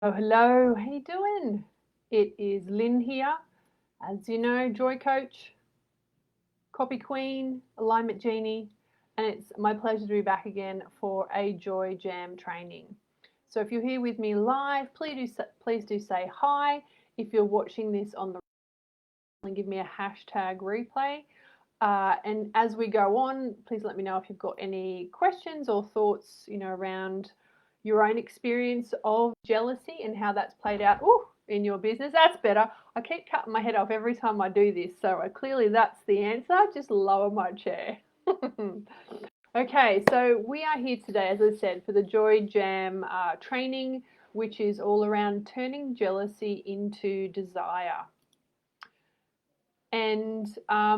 Oh, hello, how you doing? It is Lynn here. As you know, Joy Coach, Copy Queen, Alignment Genie, and it's my pleasure to be back again for a Joy Jam training. So if you're here with me live, please do say hi. If you're watching this on the and give me a hashtag replay. And as we go on, please let me know if you've got any questions or thoughts, around your own experience of jealousy and how that's played out in your business. That's better. I keep cutting my head off every time I do this, so clearly that's the answer. Just lower my chair. Okay, so we are here today, as I said, for the Joy Jam training, which is all around turning jealousy into desire. And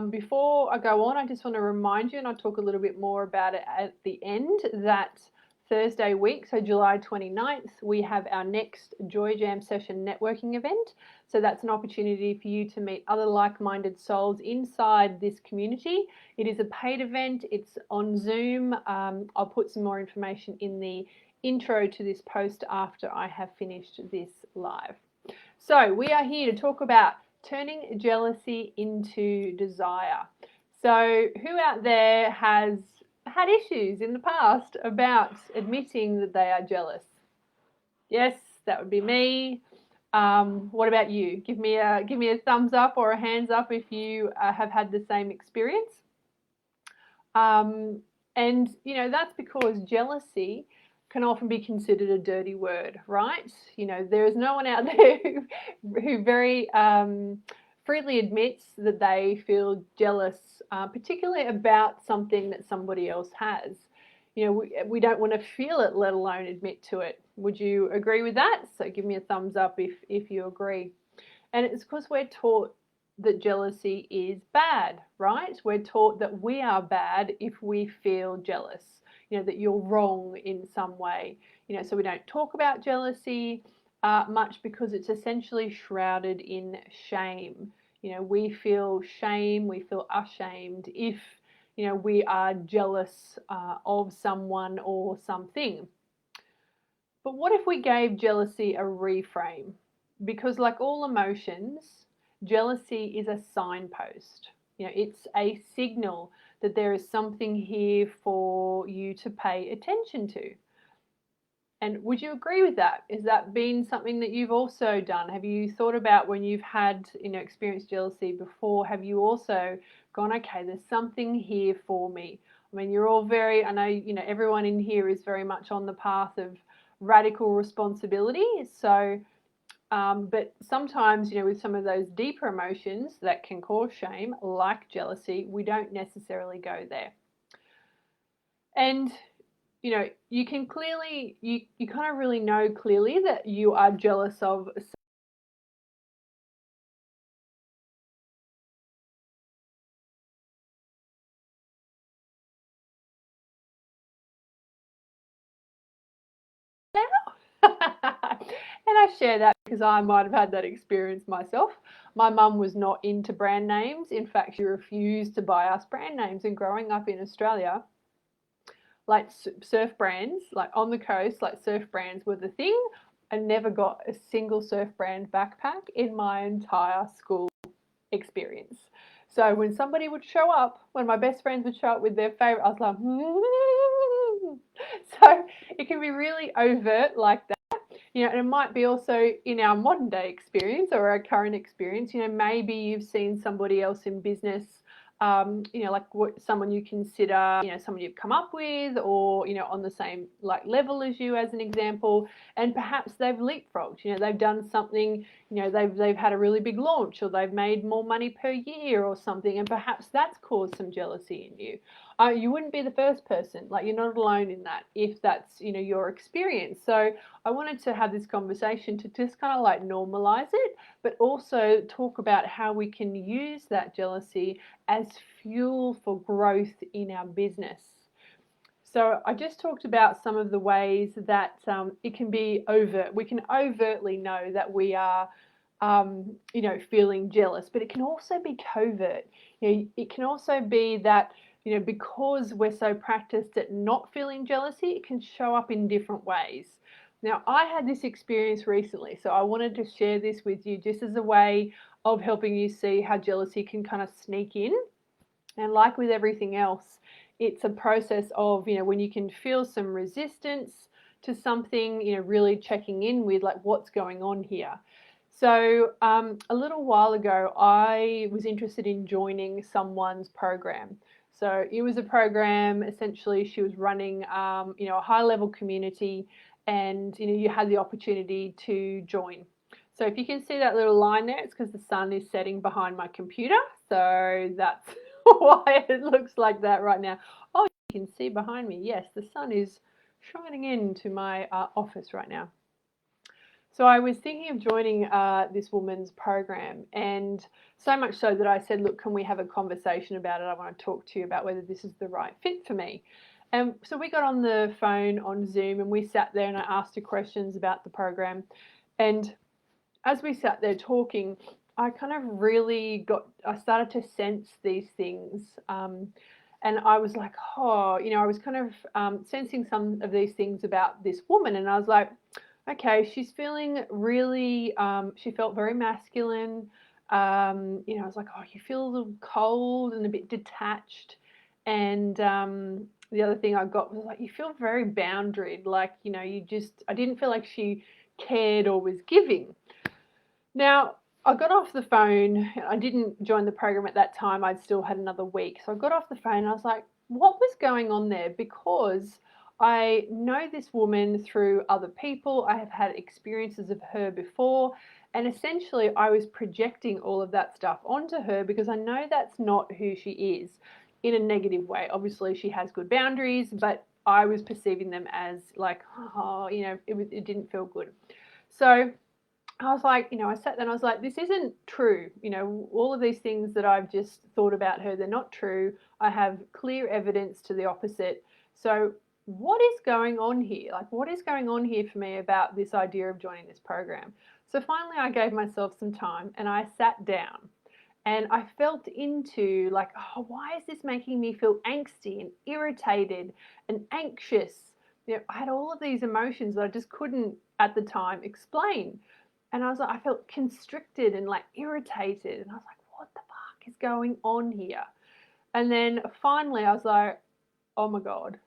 before I go on, I just want to remind you, and I'll talk a little bit more about it at the end, that Thursday week, so July 29th, we have our next Joy Jam session networking event. So that's an opportunity for you to meet other like-minded souls inside this community. It is a paid event. It's on Zoom. I'll put some more information in the intro to this post after I have finished this live. So we are here to talk about turning jealousy into desire. So who out there has had issues in the past about admitting that they are jealous? Yes, that would be me. What about you? Give me a thumbs up or a hands up if you have had the same experience. And that's because jealousy can often be considered a dirty word, right? There is no one out there who very freely admits that they feel jealous, particularly about something that somebody else has. We don't want to feel it, let alone admit to it. Would you agree with that? So give me a thumbs up if you agree. And it's because we're taught that jealousy is bad, right? We're taught that we are bad if we feel jealous, that you're wrong in some way. So we don't talk about jealousy much because it's essentially shrouded in shame. We feel shame, we feel ashamed if, we are jealous of someone or something. But what if we gave jealousy a reframe? Because, like all emotions, jealousy is a signpost. It's a signal that there is something here for you to pay attention to. And would you agree with that? Is that been something that you've also done? Have you thought about when you've had, experienced jealousy before? Have you also gone, okay, there's something here for me? I mean, you're all I know, everyone in here is very much on the path of radical responsibility. So, but sometimes, with some of those deeper emotions that can cause shame, like jealousy, we don't necessarily go there. And you can clearly, you kind of really know clearly that you are jealous of and I share that because I might have had that experience myself. My mum was not into brand names. In fact, she refused to buy us brand names. And growing up in Australia, like surf brands, like on the coast, like surf brands were the thing. I never got a single surf brand backpack in my entire school experience. So when somebody would show up, when my best friends would show up with their favorite, I was like, so it can be really overt like that. And it might be also in our modern day experience or our current experience. Maybe you've seen somebody else in business, like someone you consider, someone you've come up with, or on the same like level as you, as an example, and perhaps they've leapfrogged. They've done something. They've had a really big launch, or they've made more money per year, or something, and perhaps that's caused some jealousy in you. You wouldn't be the first person. Like, you're not alone in that if that's your experience. So I wanted to have this conversation to just kind of like normalize it, but also talk about how we can use that jealousy as fuel for growth in our business. So I just talked about some of the ways that it can be overt. We can overtly know that we are, feeling jealous, but it can also be covert. It can also be that, because we're so practiced at not feeling jealousy, it can show up in different ways. Now, I had this experience recently, so I wanted to share this with you just as a way of helping you see how jealousy can kind of sneak in. And like with everything else, it's a process of, when you can feel some resistance to something, really checking in with like what's going on here. So a little while ago, I was interested in joining someone's program. So it was a program, essentially, she was running, a high level community, and, you had the opportunity to join. So if you can see that little line there, it's because the sun is setting behind my computer. So that's why it looks like that right now. Oh, you can see behind me, yes, the sun is shining into my office right now. So I was thinking of joining this woman's program, and so much so that I said, look, can we have a conversation about it? I want to talk to you about whether this is the right fit for me. And so we got on the phone on Zoom, and we sat there, and I asked her questions about the program. And as we sat there talking, I kind of I started to sense these things. And I was like, oh, I was kind of sensing some of these things about this woman. And I was like, okay, she's feeling really, she felt very masculine. I was like, oh, you feel a little cold and a bit detached. And the other thing I got was like, you feel very boundaried. Like, I didn't feel like she cared or was giving. Now, I got off the phone. I didn't join the program at that time. I'd still had another week. So I got off the phone and I was like, what was going on there? Because I know this woman through other people. I have had experiences of her before. And essentially, I was projecting all of that stuff onto her because I know that's not who she is in a negative way. Obviously, she has good boundaries, but I was perceiving them as like, oh, it didn't feel good. So I was like, I sat there and I was like, this isn't true. All of these things that I've just thought about her, they're not true. I have clear evidence to the opposite. So, what is going on here? Like, what is going on here for me about this idea of joining this program? So, finally, I gave myself some time and I sat down and I felt into like, oh, why is this making me feel angsty and irritated and anxious? I had all of these emotions that I just couldn't at the time explain. And I was like, I felt constricted and like irritated. And I was like, what the fuck is going on here? And then finally I was like, oh my God,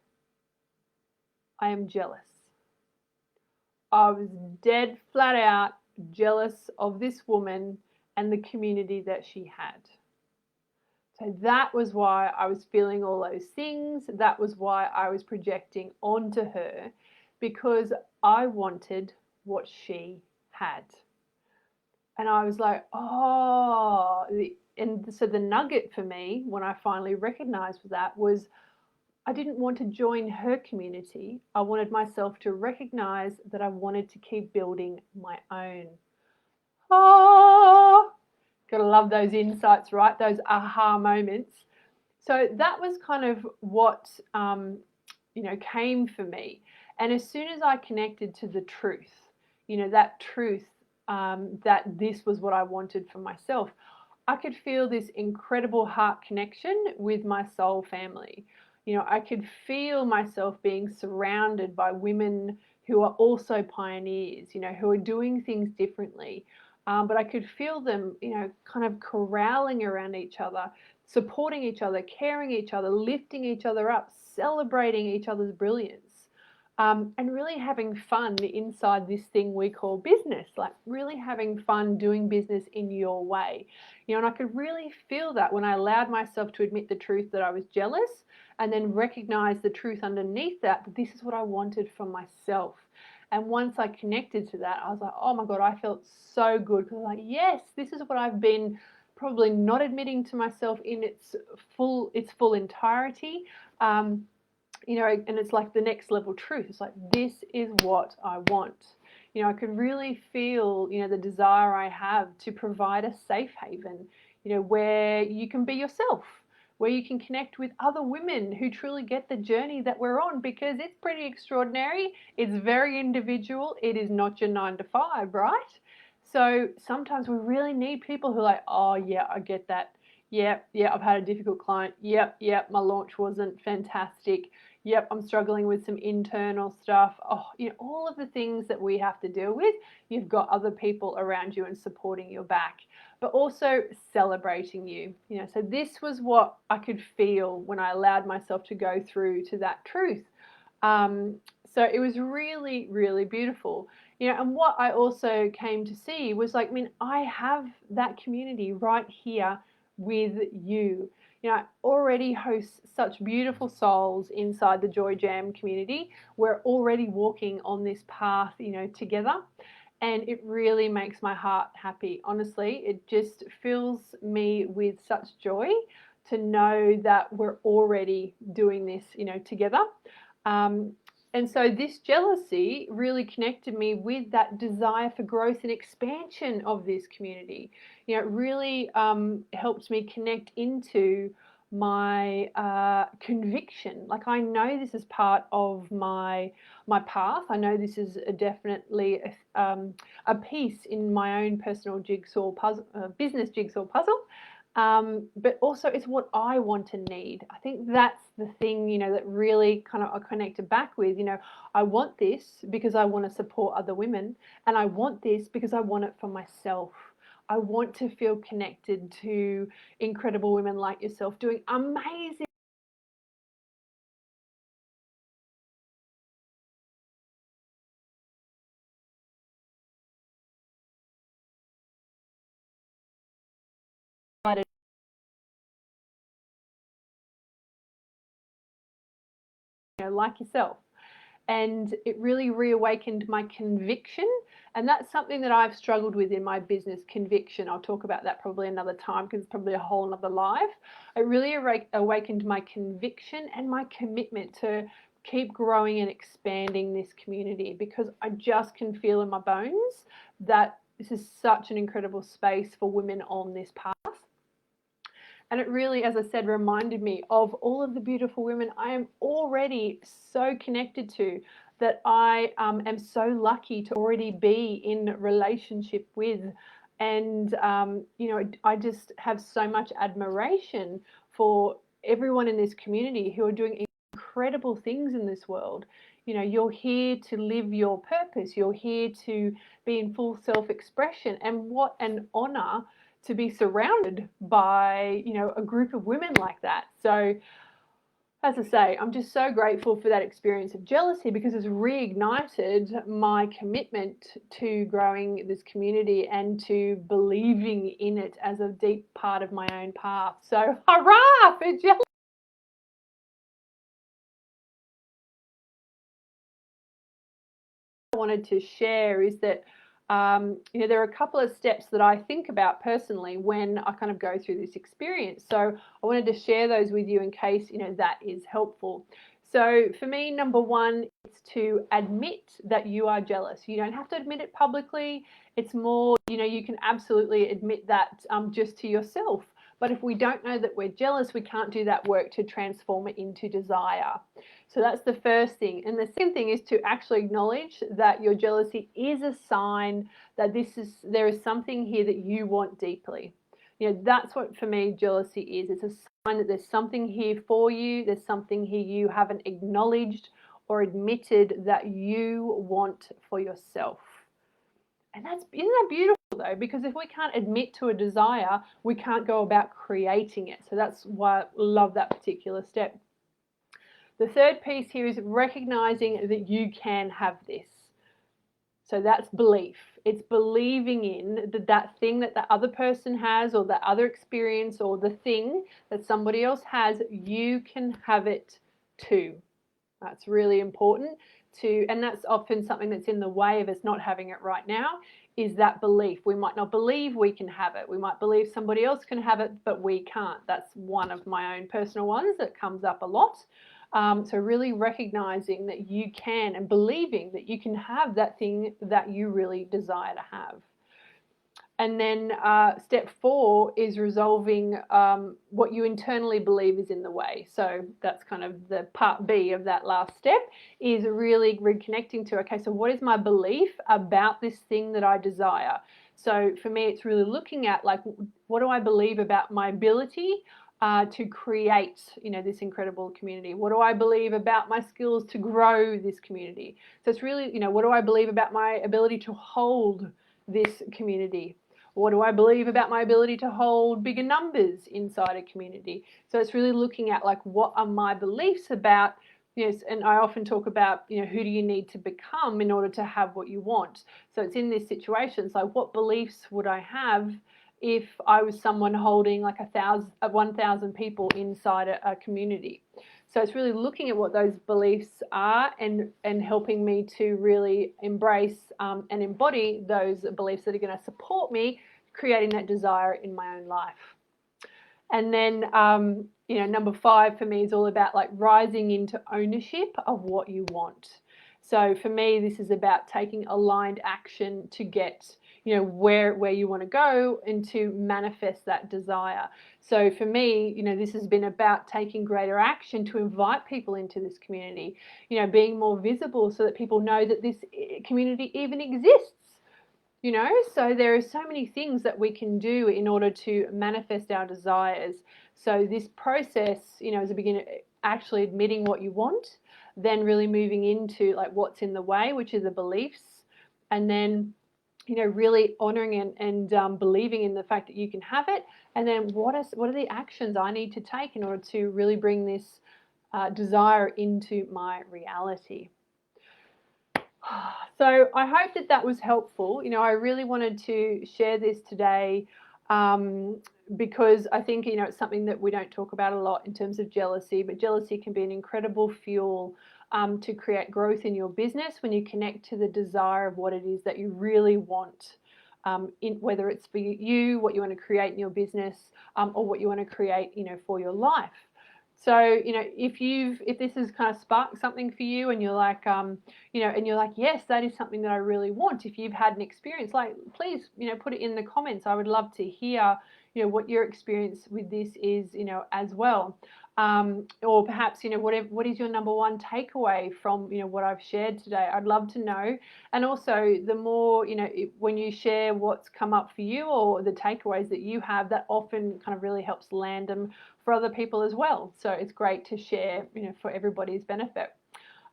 I am jealous. I was dead flat out jealous of this woman and the community that she had. So that was why I was feeling all those things. That was why I was projecting onto her, because I wanted what she had. And I was like, oh, and so the nugget for me when I finally recognized that was I didn't want to join her community. I wanted myself to recognize that I wanted to keep building my own. Oh, gotta love those insights, right? Those aha moments. So that was kind of what, came for me. And as soon as I connected to the truth, that truth, that this was what I wanted for myself, I could feel this incredible heart connection with my soul family. I could feel myself being surrounded by women who are also pioneers, who are doing things differently. But I could feel them, kind of corralling around each other, supporting each other, caring each other, lifting each other up, celebrating each other's brilliance. And really having fun inside this thing we call business, like really having fun doing business in your way. And I could really feel that when I allowed myself to admit the truth that I was jealous and then recognize the truth underneath that this is what I wanted for myself. And once I connected to that, I was like, oh my God, I felt so good because I was like, yes, this is what I've been probably not admitting to myself in its full entirety. And it's like the next level truth. It's like, this is what I want. I could really feel, the desire I have to provide a safe haven, where you can be yourself, where you can connect with other women who truly get the journey that we're on, because it's pretty extraordinary. It's very individual. It is not your 9 to 5, right? So sometimes we really need people who are like, oh yeah, I get that. Yeah, I've had a difficult client. Yep, my launch wasn't fantastic. yep, I'm struggling with some internal stuff. Oh, you know, all of the things that we have to deal with, you've got other people around you and supporting your back, but also celebrating you. You know, so this was what I could feel when I allowed myself to go through to that truth. Um, so it was really, really beautiful. You know, and what I also came to see was like, I mean, I have that community right here with you. You know, I already host such beautiful souls inside the Joy Jam community. We're already walking on this path, you know, together. And it really makes my heart happy. Honestly, it just fills me with such joy to know that we're already doing this, you know, together. Um, and so this jealousy really connected me with that desire for growth and expansion of this community. You know, it really helped me connect into my conviction. Like, I know this is part of my path. I know this is definitely a piece in my own personal jigsaw puzzle, business jigsaw puzzle. But also it's what I want and need. I think that's the thing, you know, that really kind of I connected back with. You know, I want this because I want to support other women, and I want this because I want it for myself. I want to feel connected to incredible women like yourself doing amazing. You know, like yourself. And it really reawakened my conviction. And that's something that I've struggled with in my business, conviction. I'll talk about that probably another time because it's probably a whole other live. It really awakened my conviction and my commitment to keep growing and expanding this community, because I just can feel in my bones that this is such an incredible space for women on this path. And it really, as I said, reminded me of all of the beautiful women I am already so connected to, that I am so lucky to already be in relationship with. And, you know, I just have so much admiration for everyone in this community who are doing incredible things in this world. You know, you're here to live your purpose. You're here to be in full self-expression. And what an honor to be surrounded by, you know, a group of women like that. So as I say, I'm just so grateful for that experience of jealousy, because it's reignited my commitment to growing this community and to believing in it as a deep part of my own path. So hurrah for jealousy. I wanted to share is that you know, there are a couple of steps that I think about personally when I kind of go through this experience. So I wanted to share those with you in case, you know, that is helpful. So for me, number one is to admit that you are jealous. You don't have to admit it publicly. It's more, you know, you can absolutely admit that just to yourself. But if we don't know that we're jealous, we can't do that work to transform it into desire. So that's the first thing. And the second thing is to actually acknowledge that your jealousy is a sign that there is something here that you want deeply. You know, that's what for me jealousy is. It's a sign that there's something here for you. There's something here you haven't acknowledged or admitted that you want for yourself. And isn't that beautiful though? Because if we can't admit to a desire, we can't go about creating it. So that's why I love that particular step. The third piece here is recognizing that you can have this. So that's belief. It's believing in that thing that the other person has, or that other experience, or the thing that somebody else has, you can have it too. That's really important and that's often something that's in the way of us not having it right now, is that belief. We might not believe we can have it. We might believe somebody else can have it, but we can't. That's one of my own personal ones that comes up a lot. So really recognizing that you can, and believing that you can have that thing that you really desire to have. And then step 4 is resolving what you internally believe is in the way. So that's kind of the part B of that last step, is really reconnecting to, okay, so what is my belief about this thing that I desire? So for me, it's really looking at, like, what do I believe about my ability to create, this incredible community? What do I believe about my skills to grow this community? So it's really, what do I believe about my ability to hold this community? What do I believe about my ability to hold bigger numbers inside a community? So it's really looking at like, what are my beliefs about, yes, and I often talk about, who do you need to become in order to have what you want? So it's in this situation, it's like, what beliefs would I have if I was someone holding like 1,000 people inside a community? So it's really looking at what those beliefs are and helping me to really embrace and embody those beliefs that are going to support me creating that desire in my own life. And then, number 5 for me is all about like rising into ownership of what you want. So for me, this is about taking aligned action to get, where you want to go and to manifest that desire. So for me, this has been about taking greater action to invite people into this community, being more visible so that people know that this community even exists. So there are so many things that we can do in order to manifest our desires. So this process, as a beginner, actually admitting what you want, then really moving into like what's in the way, which are the beliefs, and then really honoring and believing in the fact that you can have it, and then what are the actions I need to take in order to really bring this desire into my reality. So I hope that was helpful. I really wanted to share this today because I think, it's something that we don't talk about a lot in terms of jealousy, but jealousy can be an incredible fuel to create growth in your business when you connect to the desire of what it is that you really want, whether it's for you, what you want to create in your business, or what you want to create, for your life. So, if this has kind of sparked something for you and you're like, and you're like, yes, that is something that I really want. If you've had an experience, like, please, put it in the comments. I would love to hear, what your experience with this is, as well. Or perhaps, what is your number one takeaway from, what I've shared today? I'd love to know. And also the more, when you share what's come up for you or the takeaways that you have, that often kind of really helps land them for other people as well. So it's great to share, for everybody's benefit.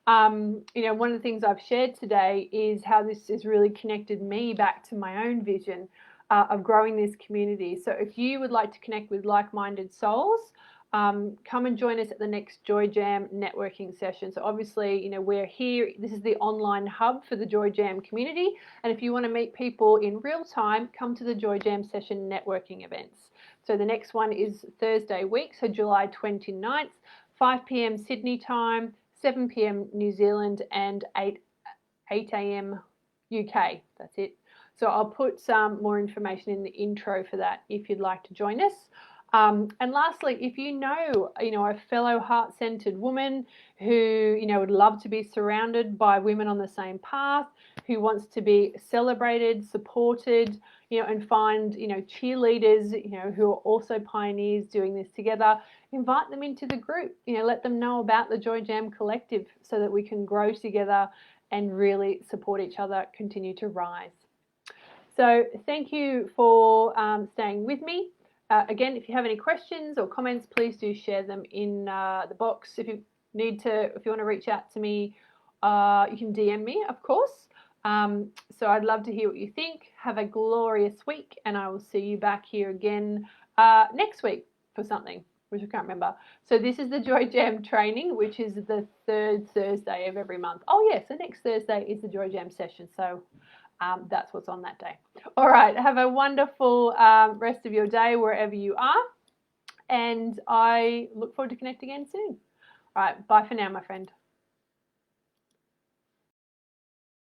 One of the things I've shared today is how this has really connected me back to my own vision of growing this community. So if you would like to connect with like-minded souls, come and join us at the next Joy Jam networking session. So obviously, we're here. This is the online hub for the Joy Jam community. And if you want to meet people in real time, come to the Joy Jam session networking events. So the next one is Thursday week, so July 29th, 5 p.m. Sydney time, 7 p.m. New Zealand, and 8 a.m. UK. That's it. So I'll put some more information in the intro for that if you'd like to join us. And lastly, if you know a fellow heart-centered woman who, would love to be surrounded by women on the same path, who wants to be celebrated, supported, and find, cheerleaders, who are also pioneers doing this together, invite them into the group, let them know about the Joy Jam Collective so that we can grow together and really support each other, continue to rise. So thank you for staying with me. Again, if you have any questions or comments, please do share them in the box. If you want to reach out to me, you can DM me, of course. So I'd love to hear what you think. Have a glorious week, and I will see you back here again next week for something, which I can't remember. So this is the Joy Jam training, which is the 3rd Thursday of every month. Oh yes, the next Thursday is the Joy Jam session. So that's what's on that day. All right, have a wonderful rest of your day wherever you are, and I look forward to connecting again soon. All right, bye for now, my friend.